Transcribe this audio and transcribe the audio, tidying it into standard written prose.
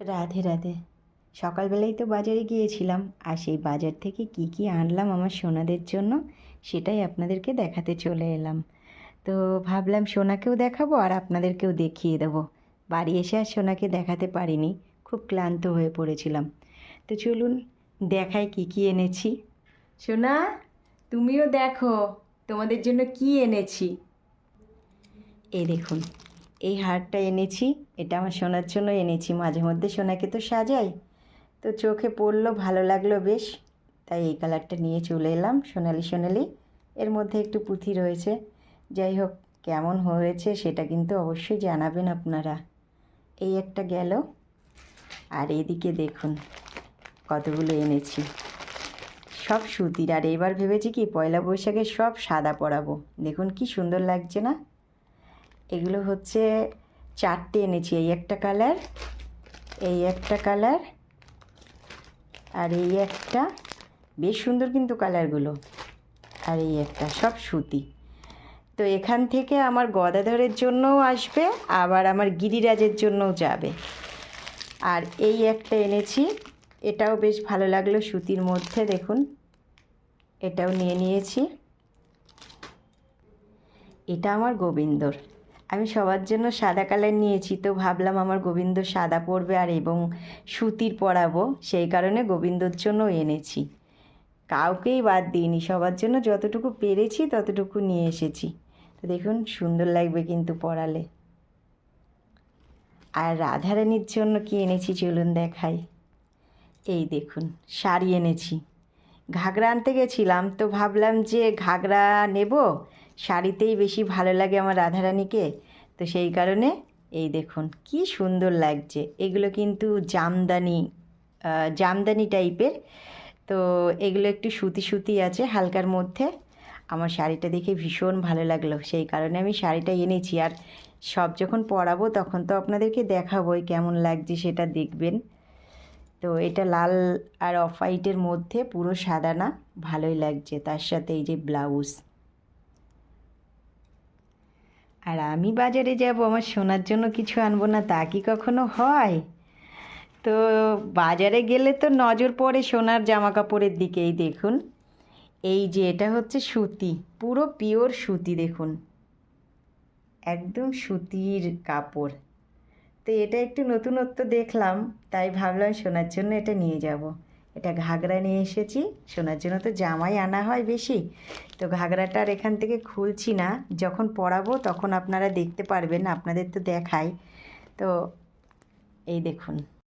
রাধে রাধে। সকালবেলায় তো বাজারে গিয়েছিলাম, আর সেই বাজার থেকে কি কি আনলাম আমার সোনাদের জন্য সেটাই আপনাদেরকে দেখাতে চলে এলাম। তো ভাবলাম সোনাকেও দেখাবো আর আপনাদেরকেও দেখিয়ে দেবো। বাড়ি এসে আর সোনাকে দেখাতে পারিনি, খুব ক্লান্ত হয়ে পড়েছিলাম। তো চলুন দেখাই কি কি এনেছি। সোনা, তুমিও দেখো তোমাদের জন্য কি এনেছি। এই দেখুন, এই হারটা এনেছি, এটা আমার সোনার জন্য এনেছি। মাঝে মধ্যে সোনাকে তো সাজাই, তো চোখে পড়লো, ভালো লাগলো বেশ, তাই এই কালারটা নিয়ে চলে এলাম। সোনালি সোনালি, এর মধ্যে একটু পুঁথি রয়েছে। যাই হোক, কেমন হয়েছে সেটা কিন্তু অবশ্যই জানাবেন আপনারা। এই একটা গেল, আর এদিকে দেখুন কতগুলো এনেছি, সব সুতির। আর এবার ভেবেছি কি পয়লা বৈশাখে সব সাদা পরাবো। দেখুন কি সুন্দর লাগছে না। এগুলো হচ্ছে 4টে এনেছি। এই একটা কালার, এই একটা কালার, আর এই একটা, বেশ সুন্দর কিন্তু কালারগুলো, আর এই একটা, সব সুতি। তো এখান থেকে আমার গদাধরের জন্যও আসবে, আবার আমার গিরিরাজের জন্যও যাবে। আর এই একটা এনেছি, এটাও বেশ ভালো লাগলো সুতির মধ্যে, দেখুন এটাও নিয়ে নিয়েছি। এটা আমার গোবিন্দর, আমি সবার জন্য সাদা কালার নিয়েছি, তো ভাবলাম আমার গোবিন্দ সাদা পরবে আর এবং সুতির পরাবো, সেই কারণে গোবিন্দর জন্য এনেছি। কাউকেই বাদ দিইনি, সবার জন্য যতটুকু পেরেছি ততটুকু নিয়ে এসেছি। তো দেখুন সুন্দর লাগবে কিন্তু পরালে। আর রাধারানীর জন্য কি এনেছি চলুন দেখাই। এই দেখুন শাড়ি এনেছি। ঘাগরা আনতে গেছিলাম, তো ভাবলাম যে ঘাগরা নেব, শাড়িতেই বেশি ভালো লাগে আমার রাধারানীকে, তো সেই কারণে এই দেখুন কি সুন্দর লাগছে। এগুলো কিন্তু জামদানি, জামদানি টাইপের, তো এগুলো একটু সুতি সুতি আছে হালকার মধ্যে। আমার শাড়িটা দেখে ভীষণ ভালো লাগলো, সেই কারণে আমি শাড়িটা এনেছি। আর সব যখন পরাবো তখন তো আপনাদেরকে দেখাবোই কেমন লাগছে, সেটা দেখবেন। তো এটা লাল আর অফ হোয়াইটের মধ্যে, পুরো সাদা না, ভালোই লাগছে। তার সাথে এই যে ব্লাউজ। আর আমি বাজারে যাব আমার সোনার জন্য কিছু আনবো না, তা কি কখনো হয়? তো বাজারে গেলে তো নজর পড়ে সোনার জামা কাপড়ের দিকেই। দেখুন এই যে এটা হচ্ছে সুতি, পুরো পিওর সুতি, দেখুন একদম সুতির কাপড়। তো এটা একটু নতুনত্ব দেখলাম, তাই ভাবলাম সোনার জন্য এটা নিয়ে যাব। এটা ঘাগরা নিয়ে এসেছি, সোনার জন্য তো জামাই আনা হয় বেশি, তো ঘাগরাটা আর এখান থেকে খুলছি না, যখন পরাবো তখন আপনারা দেখতে পারবেন, আপনাদের তো দেখাই। তো এই দেখুন